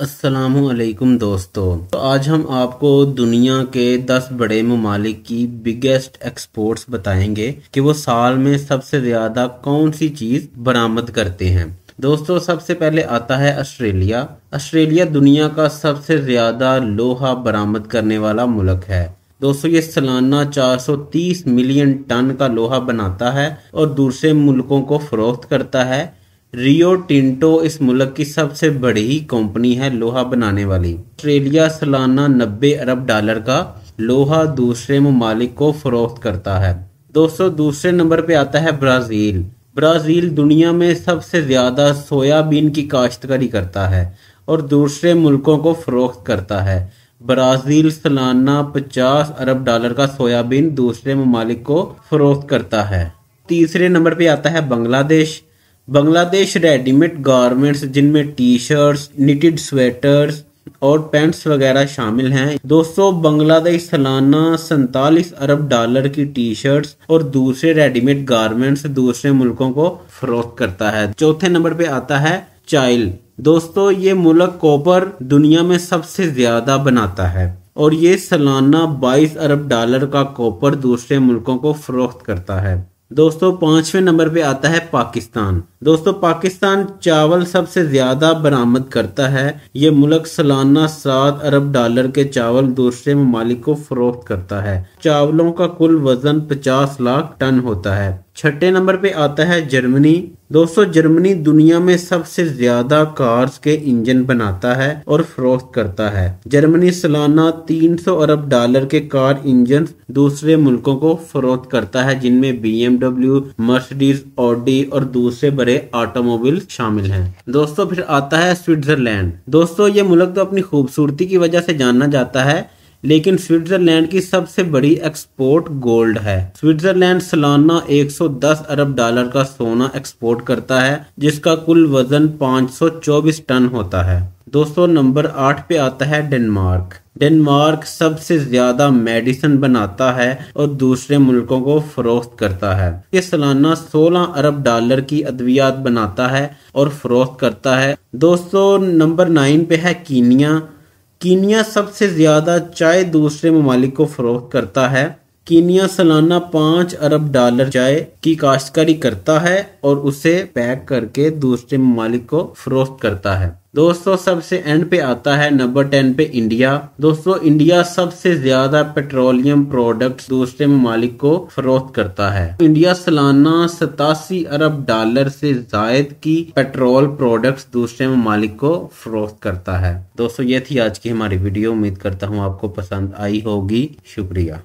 अस्सलामुअलैकुम दोस्तों। तो आज हम आपको दुनिया के 10 बड़े ममालिक की बिगेस्ट एक्सपोर्ट्स बताएंगे कि वो साल में सबसे ज़्यादा कौन सी चीज़ बरामद करते हैं। दोस्तों, सबसे पहले आता है ऑस्ट्रेलिया। ऑस्ट्रेलिया दुनिया का सबसे ज़्यादा लोहा बरामद करने वाला मुल्क है। दोस्तों, ये सालाना 430 मिलियन टन का लोहा बनाता है और दूसरे मुल्कों को फरोख्त करता है। रियो टिंटो इस मुल्क की सबसे बड़ी कंपनी है लोहा बनाने वाली। ऑस्ट्रेलिया सालाना 90 अरब डॉलर का लोहा दूसरे ममालिक को फरोख्त करता है। दोस्तों, दूसरे नंबर पे आता है ब्राज़ील। ब्राज़ील दुनिया में सबसे ज़्यादा सोयाबीन की काश्तकारी करता है और दूसरे मुल्कों को फरोख्त करता है। ब्राज़ील सालाना 50 अरब डॉलर का सोयाबीन दूसरे ममालिक को फरोख्त करता है। तीसरे नंबर पे आता है बांग्लादेश। बांग्लादेश रेडीमेड गारमेंट्स जिनमें टी शर्ट्स, निटेड स्वेटर्स और पैंट्स वगैरह शामिल हैं। दोस्तों, बांग्लादेश सालाना 47 अरब डॉलर की टी शर्ट्स और दूसरे रेडीमेड गारमेंट्स दूसरे मुल्कों को फरोख्त करता है। चौथे नंबर पे आता है चाइल। दोस्तों, ये मुल्क कॉपर दुनिया में सबसे ज्यादा बनाता है और ये सालाना 22 अरब डॉलर का कॉपर दूसरे मुल्कों को फरोख्त करता है। दोस्तों, पांचवें नंबर पे आता है पाकिस्तान। दोस्तों, पाकिस्तान चावल सबसे ज्यादा बरामद करता है। ये मुल्क सालाना 7 अरब डॉलर के चावल दूसरे ममालिक को फरोख्त करता है। चावलों का कुल वजन 50 लाख टन होता है। छठे नंबर पे आता है जर्मनी। दोस्तों, जर्मनी दुनिया में सबसे ज्यादा कार्स के इंजन बनाता है और फरोख्त करता है। जर्मनी सालाना 300 अरब डॉलर के कार इंजन दूसरे मुल्कों को फरोख्त करता है, जिनमें BMW, मर्सिडीज, ऑडी और दूसरे बड़े ऑटोमोबाइल शामिल हैं। दोस्तों, फिर आता है स्विट्जरलैंड। दोस्तों, ये मुल्क तो अपनी खूबसूरती की वजह से जाना जाता है, लेकिन स्विट्जरलैंड की सबसे बड़ी एक्सपोर्ट गोल्ड है। स्विट्जरलैंड सालाना 110 अरब डॉलर का सोना एक्सपोर्ट करता है, जिसका कुल वजन 524 टन होता है। दोस्तों, नंबर 8 पे आता है डेनमार्क। डेनमार्क सबसे ज्यादा मेडिसिन बनाता है और दूसरे मुल्कों को फरोख्त करता है। ये सालाना 16 अरब डॉलर की अद्वियात बनाता है और फरोख्त करता है। दोस्तों, नंबर 9 पे है कीनिया। कीनिया सबसे ज्यादा चाय दूसरे ममालिक को फरोख्त करता है। कीनिया सालाना 5 अरब डॉलर चाय की काश्तकारी करता है और उसे पैक करके दूसरे ममालिक को फरोख्त करता है। दोस्तों, सबसे एंड पे आता है नंबर 10 पे इंडिया। दोस्तों, इंडिया सबसे ज्यादा पेट्रोलियम प्रोडक्ट्स दूसरे ममालिक को फरोख्त करता है। इंडिया सालाना 87 अरब डॉलर से जायद की पेट्रोल प्रोडक्ट्स दूसरे ममालिक को फरोख्त करता है। दोस्तों, ये थी आज की हमारी वीडियो। उम्मीद करता हूँ आपको पसंद आई होगी। शुक्रिया।